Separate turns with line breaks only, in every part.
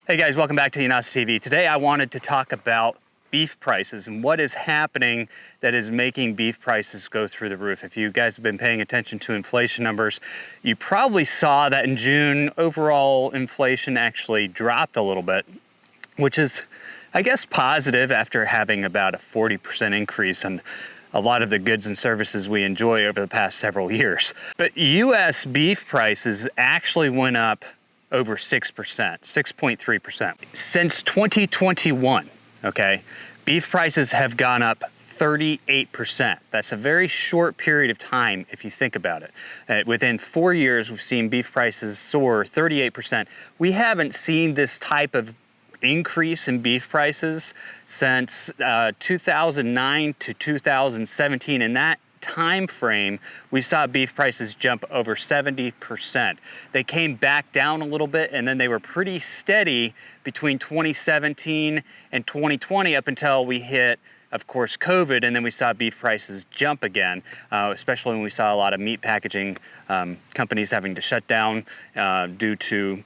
Hey guys, welcome back to Yanasa TV. Today I wanted to talk about beef prices and what is happening that is making beef prices go through the roof. If you guys have been paying attention to inflation numbers, you probably saw that in June, overall inflation actually dropped a little bit, which is, I guess, positive after having about a 40% increase in a lot of the goods and services we enjoy over the past several years. But US beef prices actually went up over 6%, 6.3%. Since 2021, okay, beef prices have gone up 38%. That's a very short period of time if you think about it. Within 4 years, we've seen beef prices soar 38%. We haven't seen this type of increase in beef prices since 2009 to 2017. In that time frame, we saw beef prices jump over 70%. They came back down a little bit, and then they were pretty steady between 2017 and 2020 up until we hit, of course, COVID, and then we saw beef prices jump again, especially when we saw a lot of meat packaging companies having to shut down due to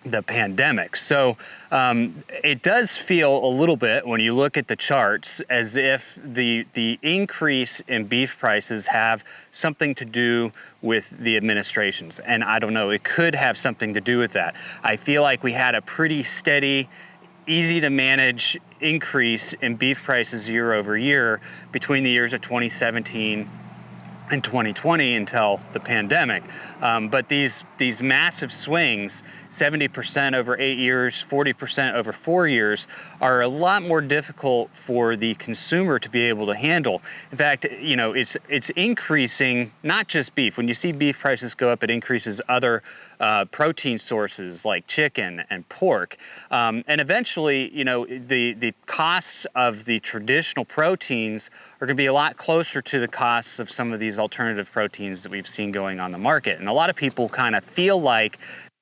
the pandemic. So it does feel a little bit, when you look at the charts, as if the increase in beef prices have something to do with the administrations. And I don't know, it could have something to do with that. I feel like we had a pretty steady, easy to manage increase in beef prices year over year between the years of 2017 in 2020 until the pandemic. But these massive swings, 70% over 8 years, 40% over 4 years, are a lot more difficult for the consumer to be able to handle. In fact, you know, it's increasing not just beef. When you see beef prices go up, it increases other protein sources like chicken and pork. And eventually, you know, the costs of the traditional proteins are going to be a lot closer to the costs of some of these alternative proteins that we've seen going on the market. And a lot of people kind of feel like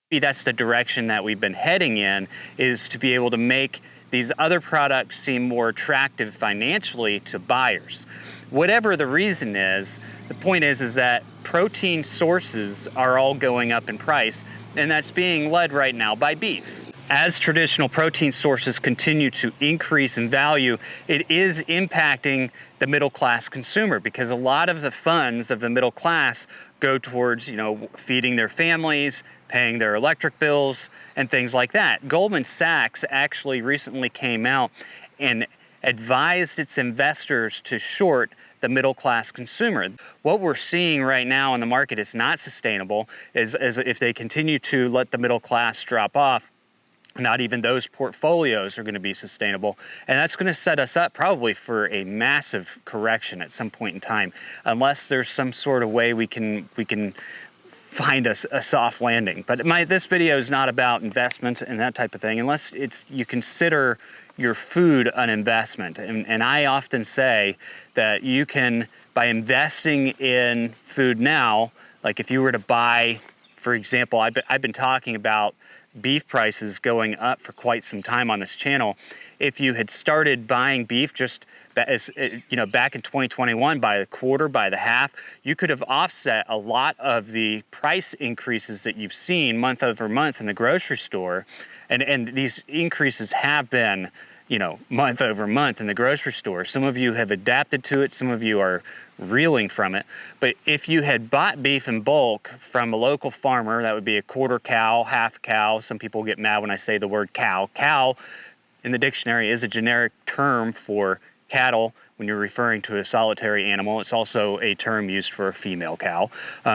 maybe that's the direction that we've been heading in, is to be able to make these other products seem more attractive financially to buyers. Whatever the reason is, the point is that protein sources are all going up in price, and that's being led right now by beef. As traditional protein sources continue to increase in value, it is impacting the middle class consumer, because a lot of the funds of the middle class go towards, you know, feeding their families, paying their electric bills, and things like that. Goldman Sachs actually recently came out and advised its investors to short the middle class consumer. What we're seeing right now in the market is not sustainable. Is if they continue to let the middle class drop off, not even those portfolios are going to be sustainable. And that's going to set us up probably for a massive correction at some point in time, unless there's some sort of way we can find a soft landing. But this video is not about investments and that type of thing, unless you consider your food an investment. And I often say that you can, by investing in food now, like if you were to buy, for example, I've been talking about beef prices going up for quite some time on this channel. If you had started buying beef just as, you know, back in 2021 by the quarter, by the half, you could have offset a lot of the price increases that you've seen month over month in the grocery store. And these increases have been, you know, month over month in the grocery store. Some of you have adapted to it, some of you are reeling from it. But if you had bought beef in bulk from a local farmer, that would be a quarter cow, half cow. Some people get mad when I say the word cow. Cow in the dictionary is a generic term for cattle when you're referring to a solitary animal. It's also a term used for a female cow.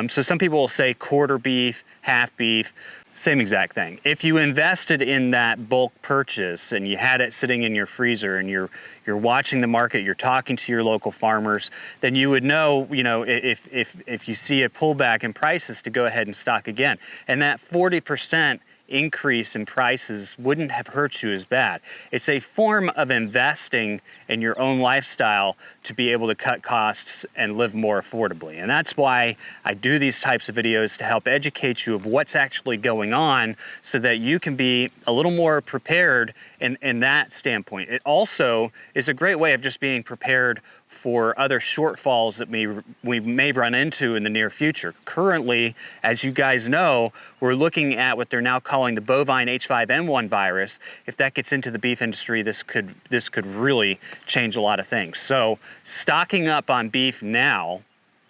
So some people will say quarter beef, half beef. Same exact thing. If you invested in that bulk purchase and you had it sitting in your freezer and you're watching the market, you're talking to your local farmers, then you would know, you know, if you see a pullback in prices, to go ahead and stock again. And that 40% increase in prices wouldn't have hurt you as bad. It's a form of investing in your own lifestyle to be able to cut costs and live more affordably. And that's why I do these types of videos, to help educate you of what's actually going on, so that you can be a little more prepared in that standpoint. It also is a great way of just being prepared for other shortfalls that we may run into in the near future. Currently, as you guys know, we're looking at what they're now calling the bovine H5N1 virus. If that gets into the beef industry, this could really change a lot of things. So stocking up on beef now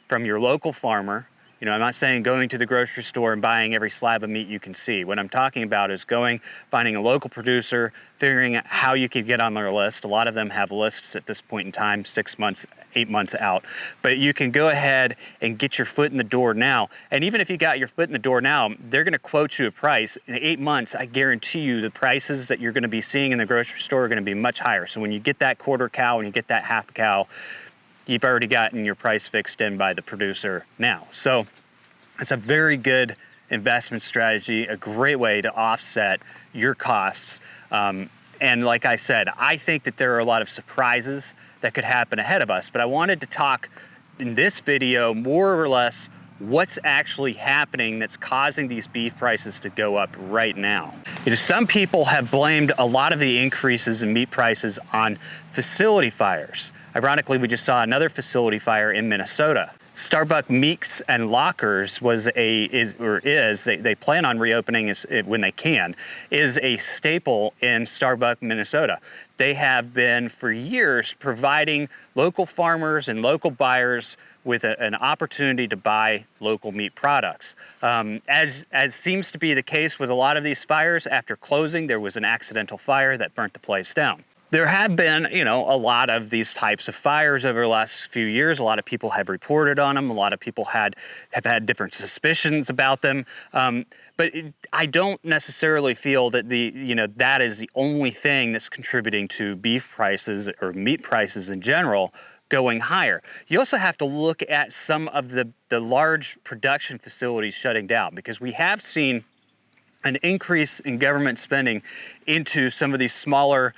from your local farmer. You know, I'm not saying going to the grocery store and buying every slab of meat you can see. What I'm talking about is finding a local producer, figuring out how you can get on their list. A lot of them have lists at this point in time, 6 months, 8 months out. But you can go ahead and get your foot in the door now. And even if you got your foot in the door now, they're gonna quote you a price. In 8 months, I guarantee you the prices that you're gonna be seeing in the grocery store are gonna be much higher. So when you get that quarter cow, when you get that half cow, you've already gotten your price fixed in by the producer now. So it's a very good investment strategy, a great way to offset your costs. And like I said, I think that there are a lot of surprises that could happen ahead of us, but I wanted to talk in this video more or less what's actually happening that's causing these beef prices to go up right now. You know, some people have blamed a lot of the increases in meat prices on facility fires. Ironically, we just saw another facility fire in Minnesota. Starbuck Meats and Lockers they plan on reopening when they can, is a staple in Starbuck, Minnesota. They have been for years providing local farmers and local buyers with an opportunity to buy local meat products. As seems to be the case with a lot of these fires, after closing, there was an accidental fire that burnt the place down. There have been, you know, a lot of these types of fires over the last few years. A lot of people have reported on them. A lot of people have had different suspicions about them. I don't necessarily feel that that is the only thing that's contributing to beef prices or meat prices in general going higher. You also have to look at some of the large production facilities shutting down, because we have seen an increase in government spending into some of these smaller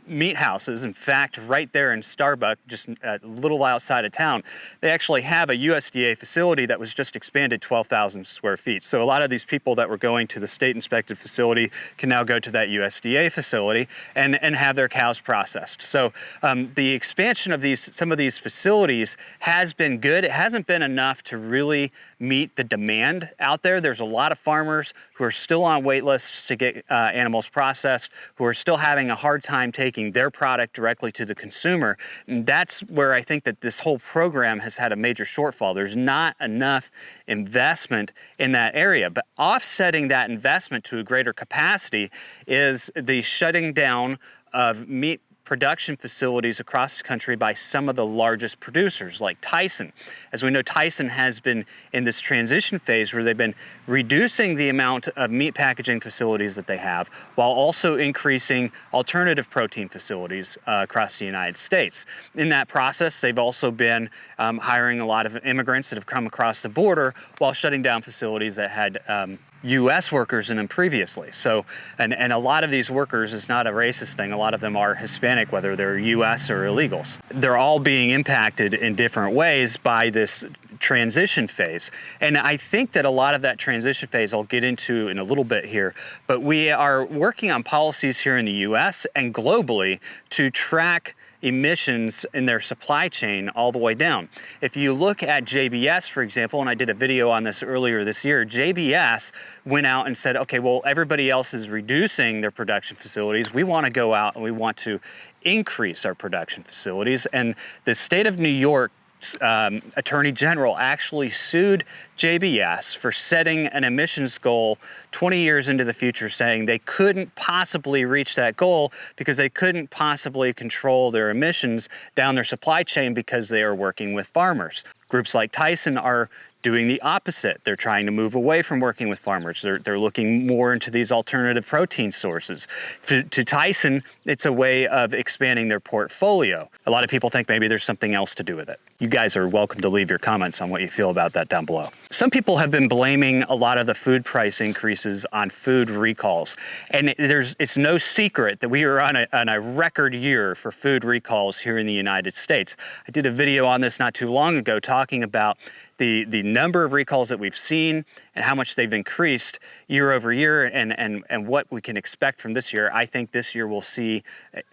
meat houses. In fact, right there in Starbuck, just a little outside of town, they actually have a USDA facility that was just expanded 12,000 square feet. So a lot of these people that were going to the state inspected facility can now go to that USDA facility and have their cows processed. So the expansion of some of these facilities has been good. It hasn't been enough to really meet the demand out there. There's a lot of farmers who are still on wait lists to get animals processed, who are still having a hard time taking their product directly to the consumer. And that's where I think that this whole program has had a major shortfall. There's not enough investment in that area, but offsetting that investment to a greater capacity is the shutting down of meat production facilities across the country by some of the largest producers like Tyson. As we know, Tyson has been in this transition phase where they've been reducing the amount of meat packaging facilities that they have, while also increasing alternative protein facilities across the United States. In that process, they've also been hiring a lot of immigrants that have come across the border while shutting down facilities that had U.S. workers in them previously. So, and a lot of these workers is not a racist thing. A lot of them are Hispanic, whether they're U.S. or illegals. They're all being impacted in different ways by this transition phase. And I think that a lot of that transition phase I'll get into in a little bit here, but we are working on policies here in the U.S. and globally to track emissions in their supply chain all the way down. If you look at JBS, for example, and I did a video on this earlier this year, JBS went out and said, okay, well, everybody else is reducing their production facilities. We want to go out and we want to increase our production facilities. And the state of New York Attorney General actually sued JBS for setting an emissions goal 20 years into the future, saying they couldn't possibly reach that goal because they couldn't possibly control their emissions down their supply chain because they are working with farmers. Groups like Tyson are doing the opposite. They're trying to move away from working with farmers. They're looking more into these alternative protein sources. To Tyson, it's a way of expanding their portfolio. A lot of people think maybe there's something else to do with it. You guys are welcome to leave your comments on what you feel about that down below. Some people have been blaming a lot of the food price increases on food recalls. And it's no secret that we are on a record year for food recalls here in the United States. I did a video on this not too long ago talking about the number of recalls that we've seen and how much they've increased year over year and what we can expect from this year. I think this year we'll see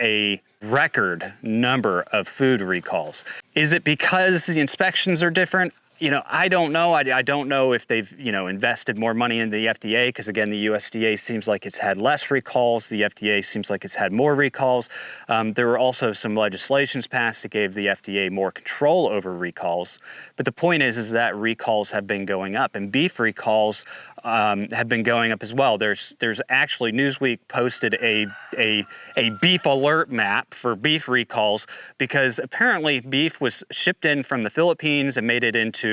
a record number of food recalls. Is it because the inspections are different? I don't know. I don't know if they've, invested more money in the FDA, because again, the USDA seems like it's had less recalls. The FDA seems like it's had more recalls. There were also some legislations passed that gave the FDA more control over recalls. But the point is that recalls have been going up, and beef recalls have been going up as well. There's actually Newsweek posted a beef alert map for beef recalls, because apparently beef was shipped in from the Philippines and made it into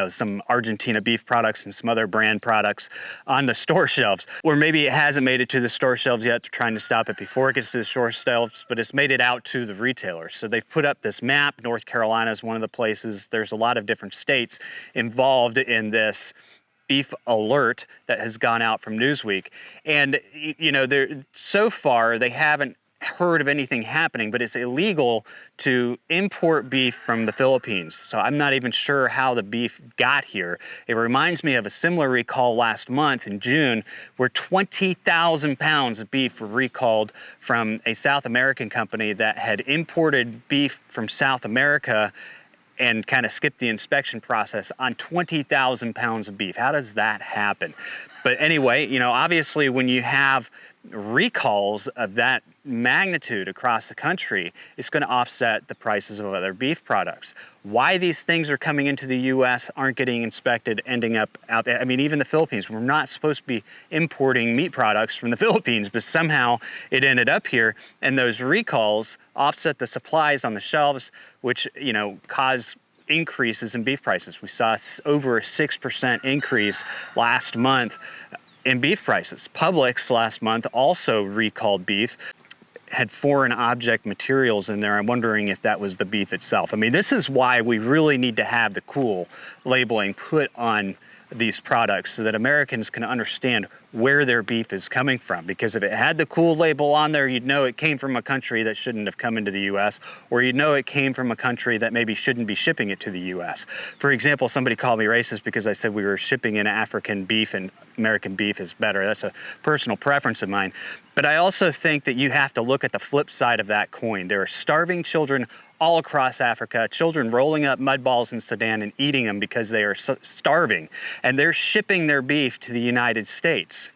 some Argentina beef products and some other brand products on the store shelves. Or maybe it hasn't made it to the store shelves yet. They're trying to stop it before it gets to the store shelves, but it's made it out to the retailers. So they've put up this map. North Carolina is one of the places. There's a lot of different states involved in this beef alert that has gone out from Newsweek. And, so far they haven't heard of anything happening, but it's illegal to import beef from the Philippines. So I'm not even sure how the beef got here. It reminds me of a similar recall last month in June, where 20,000 pounds of beef were recalled from a South American company that had imported beef from South America and kind of skipped the inspection process on 20,000 pounds of beef. How does that happen? But anyway, obviously when you have recalls of that magnitude across the country, it's going to offset the prices of other beef products. Why these things are coming into the U.S., aren't getting inspected, ending up out there. I mean, even the Philippines, we're not supposed to be importing meat products from the Philippines, but somehow it ended up here. And those recalls offset the supplies on the shelves, which, cause increases in beef prices. We saw over a 6% increase last month in beef prices. Publix last month also recalled beef, had foreign object materials in there. I'm wondering if that was the beef itself. I mean, this is why we really need to have the cool labeling put on these products so that Americans can understand where their beef is coming from. Because if it had the cool label on there, you'd know it came from a country that shouldn't have come into the US, or you'd know it came from a country that maybe shouldn't be shipping it to the US. For example, somebody called me racist because I said we were shipping in African beef and American beef is better. That's a personal preference of mine. But I also think that you have to look at the flip side of that coin. There are starving children all across Africa, children rolling up mud balls in Sudan and eating them because they are starving, and they're shipping their beef to the United States.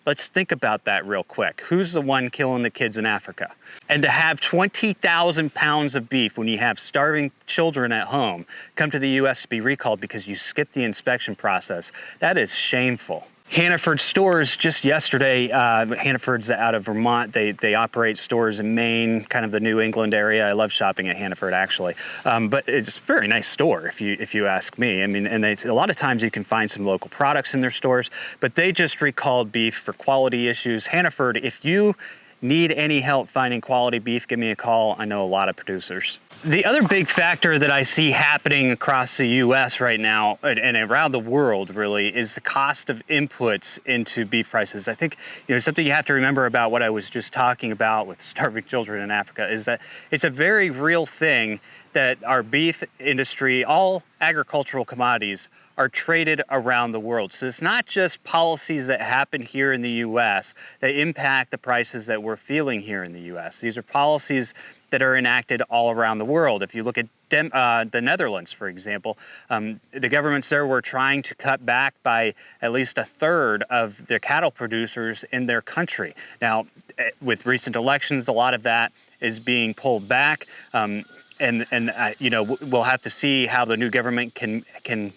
Let's think about that real quick. Who's the one killing the kids in Africa? And to have 20,000 pounds of beef when you have starving children at home come to the US to be recalled because you skipped the inspection process, that is shameful. Hannaford stores just yesterday, Hannaford's out of Vermont. They operate stores in Maine, kind of the New England area. I love shopping at Hannaford, actually. But it's a very nice store, if you ask me. I mean, and a lot of times you can find some local products in their stores, but they just recalled beef for quality issues. Hannaford, if you need any help finding quality beef, give me a call. I know a lot of producers. The other big factor that I see happening across the US right now and around the world really is the cost of inputs into beef prices. I think something you have to remember about what I was just talking about with starving children in Africa is that it's a very real thing that our beef industry, all agricultural commodities, are traded around the world. So it's not just policies that happen here in the US that impact the prices that we're feeling here in the US. These are policies that are enacted all around the world. If you look at the Netherlands, for example, the governments there were trying to cut back by at least a third of their cattle producers in their country. Now, with recent elections, a lot of that is being pulled back. We'll have to see how the new government can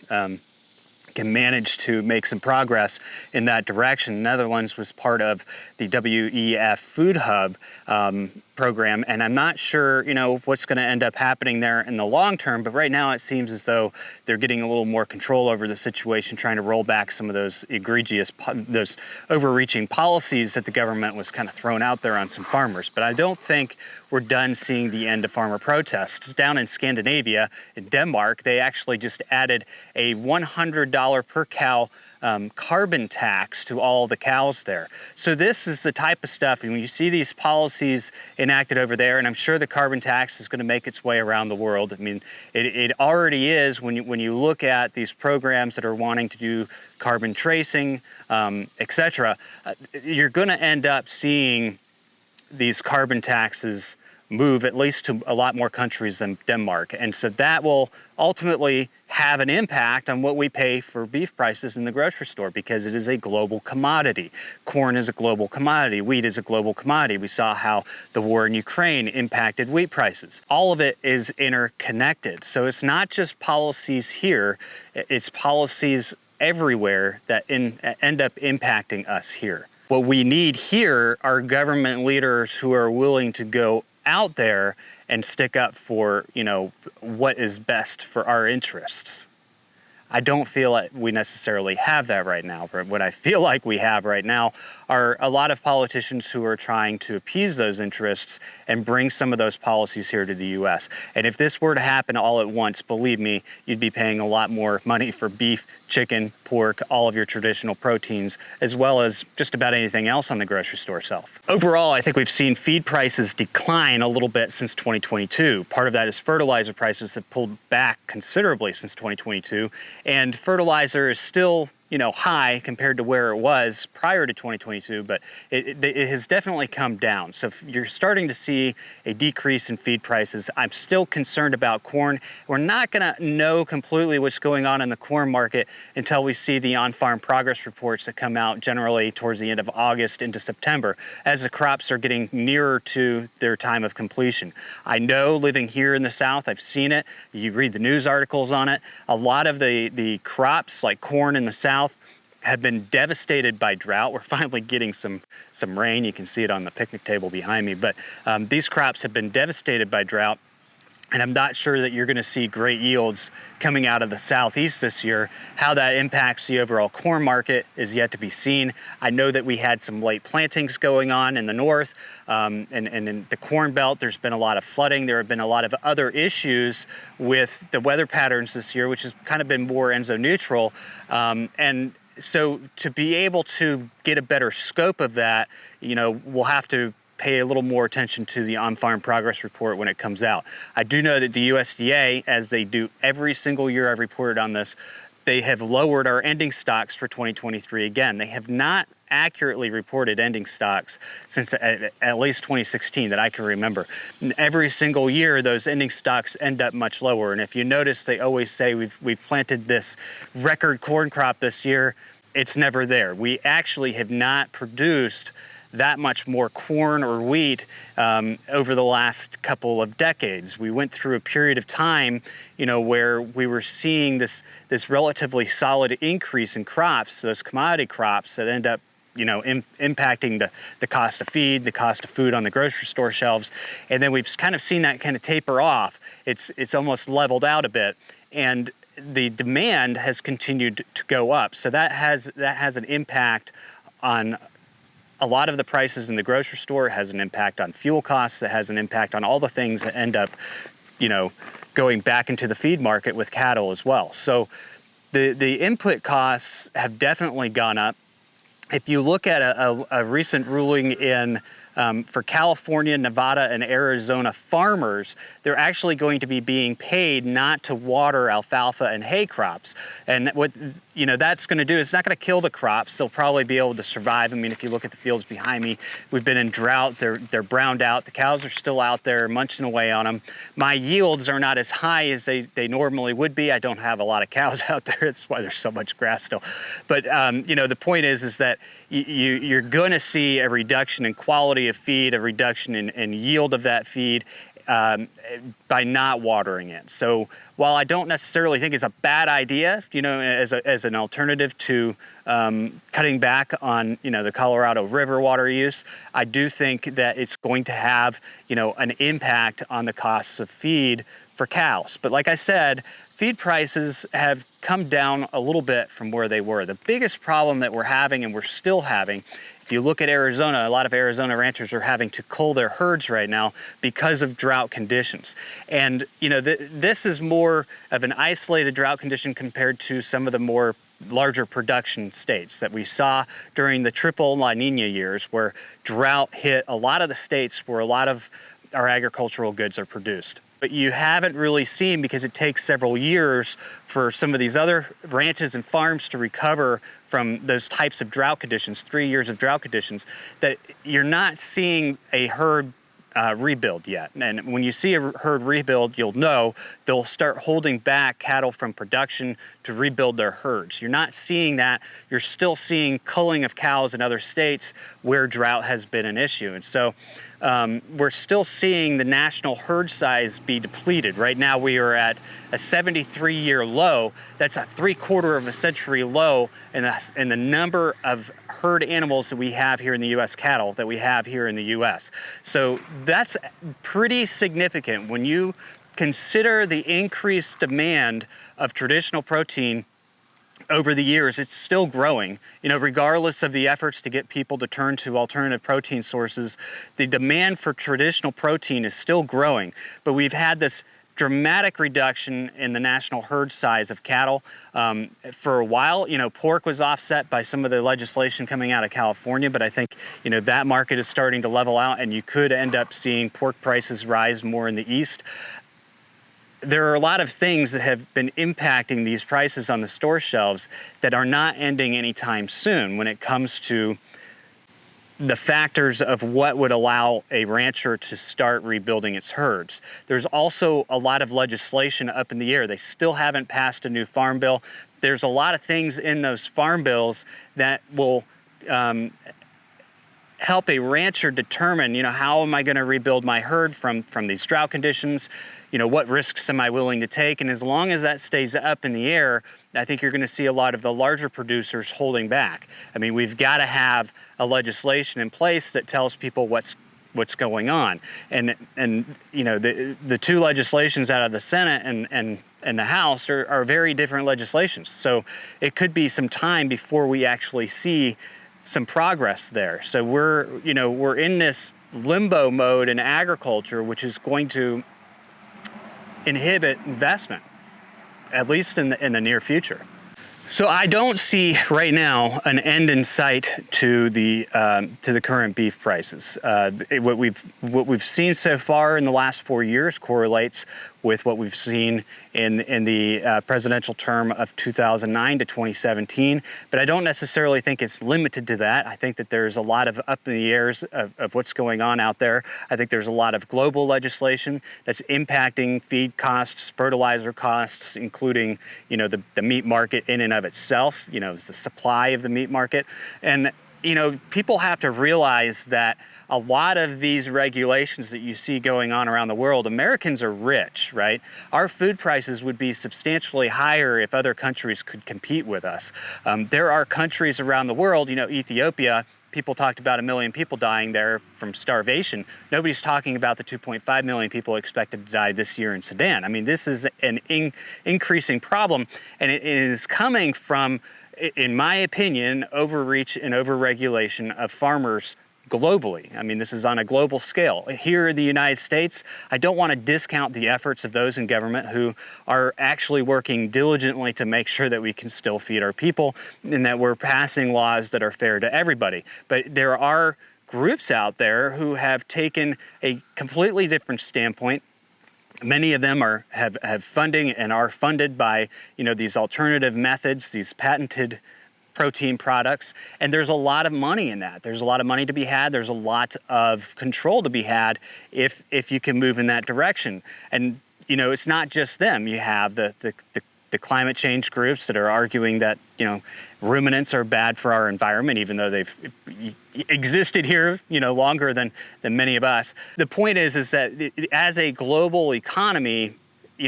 manage to make some progress in that direction. The Netherlands was part of the WEF Food Hub program, and I'm not sure, what's going to end up happening there in the long term, but right now it seems as though they're getting a little more control over the situation, trying to roll back some of those those overreaching policies that the government was kind of throwing out there on some farmers. But I don't think we're done seeing the end of farmer protests. Down in Scandinavia, in Denmark, they actually just added a $100 per cow carbon tax to all the cows there. So this is the type of stuff, and when you see these policies enacted over there, and I'm sure the carbon tax is going to make its way around the world. I mean, it already is when you look at these programs that are wanting to do carbon tracing, etc. You're going to end up seeing these carbon taxes move at least to a lot more countries than Denmark. And so that will ultimately have an impact on what we pay for beef prices in the grocery store, because it is a global commodity. Corn is a global commodity. Wheat is a global commodity. We saw how the war in Ukraine impacted wheat prices. All of it is interconnected. So it's not just policies here, it's policies everywhere that end up impacting us here. What we need here are government leaders who are willing to go out there and stick up for, what is best for our interests. I don't feel like we necessarily have that right now, but what I feel like we have right now are a lot of politicians who are trying to appease those interests and bring some of those policies here to the US. And if this were to happen all at once, believe me, you'd be paying a lot more money for beef, chicken, pork, all of your traditional proteins, as well as just about anything else on the grocery store shelf. Overall, I think we've seen feed prices decline a little bit since 2022. Part of that is fertilizer prices have pulled back considerably since 2022, and fertilizer is still high compared to where it was prior to 2022, but it has definitely come down. So if you're starting to see a decrease in feed prices, I'm still concerned about corn. We're not gonna know completely what's going on in the corn market until we see the on-farm progress reports that come out generally towards the end of August into September, as the crops are getting nearer to their time of completion. I know, living here in the South, I've seen it. You read the news articles on it. A lot of the crops, like corn in the South, have been devastated by drought. We're finally getting some rain. You can see it on the picnic table behind me, but these crops have been devastated by drought, and I'm not sure that you're gonna see great yields coming out of the Southeast this year. How that impacts the overall corn market is yet to be seen. I know that we had some late plantings going on in the north, and in the Corn Belt, there's been a lot of flooding. There have been a lot of other issues with the weather patterns this year, which has kind of been more ENSO neutral. And so to be able to get a better scope of that, we'll have to pay a little more attention to the on-farm progress report when it comes out. I do know that the USDA, as they do every single year I've reported on this, they have lowered our ending stocks for 2023 again. They have not accurately reported ending stocks since at least 2016 that I can remember. And every single year, those ending stocks end up much lower. And if you notice, they always say we've planted this record corn crop this year. It's never there. We actually have not produced that much more corn or wheat over the last couple of decades. We went through a period of time, where we were seeing this relatively solid increase in crops, those commodity crops that end up impacting the cost of feed, the cost of food on the grocery store shelves. And then we've kind of seen that kind of taper off. It's almost leveled out a bit. And the demand has continued to go up. So that has an impact on a lot of the prices in the grocery store. It has an impact on fuel costs. It has an impact on all the things that end up, going back into the feed market with cattle as well. So the input costs have definitely gone up. If you look at a recent ruling for California, Nevada, and Arizona farmers, they're actually going to be being paid not to water alfalfa and hay crops. And what that's going to do, it's not going to kill the crops. They'll probably be able to survive. I mean, if you look at the fields behind me, we've been in drought. They're browned out. The cows are still out there munching away on them. My yields are not as high as they normally would be. I don't have a lot of cows out there. That's why there's so much grass still. But the point is that you're going to see a reduction in quality of feed, a reduction in yield of that feed by not watering it. So while I don't necessarily think it's a bad idea, as an alternative to cutting back on the Colorado River water use, I do think that it's going to have an impact on the costs of feed for cows. But like I said, feed prices have come down a little bit from where they were. The biggest problem that we're having, and we're still having, if you look at Arizona, a lot of Arizona ranchers are having to cull their herds right now because of drought conditions. And this is more of an isolated drought condition compared to some of the more larger production states that we saw during the triple La Nina years, where drought hit a lot of the states where a lot of our agricultural goods are produced. But you haven't really seen, because it takes several years for some of these other ranches and farms to recover from those types of drought conditions, 3 years of drought conditions, that you're not seeing a herd rebuild yet. And when you see a herd rebuild, you'll know they'll start holding back cattle from production to rebuild their herds. You're not seeing that. You're still seeing culling of cows in other states where drought has been an issue. And so we're still seeing the national herd size be depleted. Right now we are at a 73-year low. That's a 3/4 of a century low in the number of herd animals that we have here in the U.S., cattle that we have here in the U.S. So that's pretty significant when you consider the increased demand of traditional protein over the years. It's still growing, regardless of the efforts to get people to turn to alternative protein sources. The demand for traditional protein is still growing, but we've had this dramatic reduction in the national herd size of cattle. For a while, pork was offset by some of the legislation coming out of California, but I think, that market is starting to level out, and you could end up seeing pork prices rise more in the East. There are a lot of things that have been impacting these prices on the store shelves that are not ending anytime soon when it comes to the factors of what would allow a rancher to start rebuilding its herds. There's also a lot of legislation up in the air. They still haven't passed a new farm bill. There's a lot of things in those farm bills that will help a rancher determine, how am I going to rebuild my herd from these drought conditions? What risks am I willing to take? And as long as that stays up in the air, I think you're going to see a lot of the larger producers holding back. I mean, we've got to have a legislation in place that tells people what's going on. And the two legislations out of the Senate and the House are very different legislations. So it could be some time before we actually see some progress there. So we're in this limbo mode in agriculture, which is going to inhibit investment, at least in the near future. So I don't see right now an end in sight to the current beef prices. What we've seen so far in the last 4 years correlates with what we've seen in the presidential term of 2009 to 2017, but I don't necessarily think it's limited to that. I think that there's a lot of up in the airs of what's going on out there. I think there's a lot of global legislation that's impacting feed costs, fertilizer costs, including the meat market in and of itself, the supply of the meat market. And people have to realize that a lot of these regulations that you see going on around the world, Americans are rich, right? Our food prices would be substantially higher if other countries could compete with us. There are countries around the world, Ethiopia, people talked about 1 million people dying there from starvation. Nobody's talking about the 2.5 million people expected to die this year in Sudan. I mean, this is an increasing problem, and it is coming from, in my opinion, overreach and overregulation of farmers globally. I mean, this is on a global scale. Here in the United States, I don't want to discount the efforts of those in government who are actually working diligently to make sure that we can still feed our people and that we're passing laws that are fair to everybody. But there are groups out there who have taken a completely different standpoint. Many of them have funding and are funded by these alternative methods, these patented protein products, and there's a lot of money in that. There's a lot of money to be had. There's a lot of control to be had if you can move in that direction. And it's not just them. You have the climate change groups that are arguing that ruminants are bad for our environment, even though they've existed here longer than many of us. The point is that as a global economy,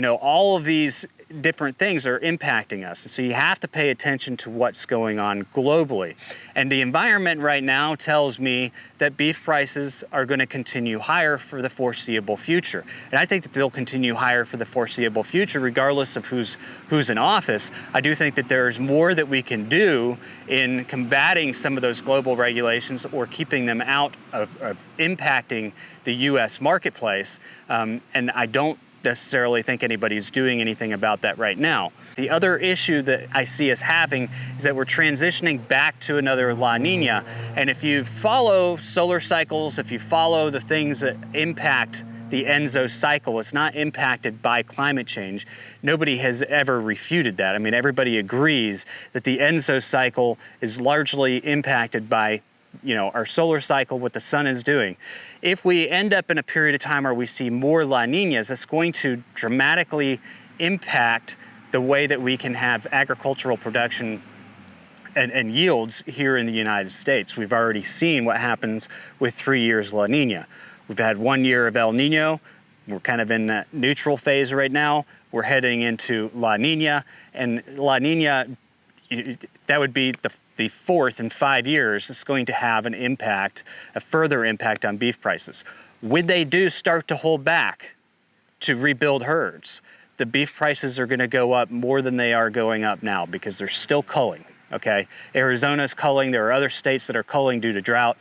all of these different things are impacting us. So you have to pay attention to what's going on globally. And the environment right now tells me that beef prices are going to continue higher for the foreseeable future. And I think that they'll continue higher for the foreseeable future, regardless of who's in office. I do think that there's more that we can do in combating some of those global regulations or keeping them out of impacting the U.S. marketplace. And I don't necessarily think anybody's doing anything about that right now. The other issue that I see us having is that we're transitioning back to another La Nina. And if you follow solar cycles, if you follow the things that impact the Enso cycle. It's not impacted by climate change. Nobody has ever refuted that. I mean, everybody agrees that the Enso cycle is largely impacted by, you know, our solar cycle, what the sun is doing. If we end up in a period of time where we see more La Niñas, that's going to dramatically impact the way that we can have agricultural production and yields here in the United States. We've already seen what happens with 3 years La Nina. We've had 1 year of El Nino. We're kind of in that neutral phase right now. We're heading into La Nina, and La Nina, that would be the fourth in 5 years. It's going to have an impact, a further impact on beef prices. When they do start to hold back to rebuild herds, the beef prices are going to go up more than they are going up now because they're still culling. Okay, Arizona's culling. There are other states that are culling due to drought.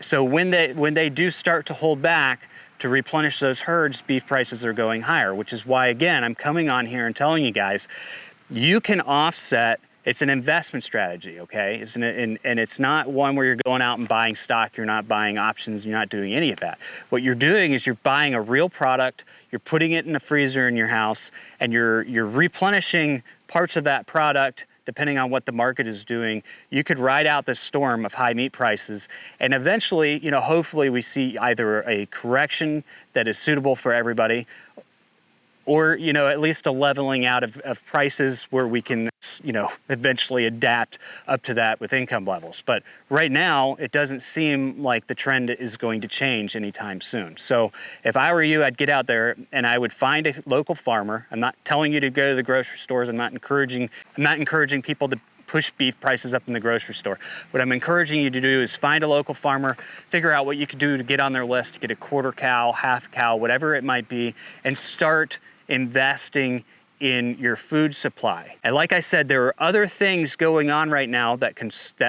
So when they do start to hold back to replenish those herds, beef prices are going higher, which is why, again, I'm coming on here and telling you guys, you can offset. It's an investment strategy, okay? And it's not one where you're going out and buying stock, you're not buying options, you're not doing any of that. What you're doing is you're buying a real product, you're putting it in a freezer in your house, and you're replenishing parts of that product depending on what the market is doing. You could ride out this storm of high meat prices, and eventually, you know, hopefully we see either a correction that is suitable for everybody, or, you know, at least a leveling out of prices where we can, you know, eventually adapt up to that with income levels. But right now, it doesn't seem like the trend is going to change anytime soon. So if I were you, I'd get out there and I would find a local farmer. I'm not telling you to go to the grocery stores. I'm not encouraging people to push beef prices up in the grocery store. What I'm encouraging you to do is find a local farmer, figure out what you could do to get on their list, to get a quarter cow, half cow, whatever it might be, and start investing in your food supply. And like I said, there are other things going on right now that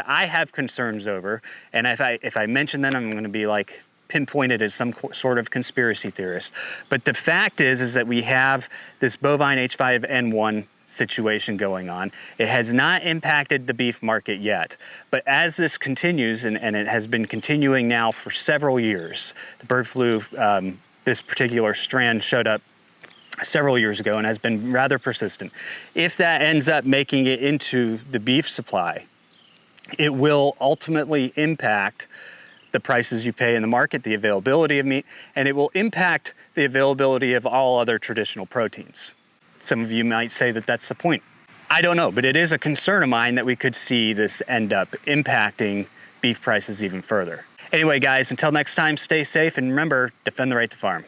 I have concerns over. And if I mention them, I'm going to be like pinpointed as some sort of conspiracy theorist. But the fact is that we have this bovine H5N1 situation going on. It has not impacted the beef market yet, but as this continues, and it has been continuing now for several years, the bird flu, this particular strand showed up several years ago and has been rather persistent. If that ends up making it into the beef supply, it will ultimately impact the prices you pay in the market, the availability of meat, and it will impact the availability of all other traditional proteins. Some of you might say that that's the point. I don't know, but it is a concern of mine that we could see this end up impacting beef prices even further. Anyway, guys, until next time, stay safe and remember, defend the right to farm.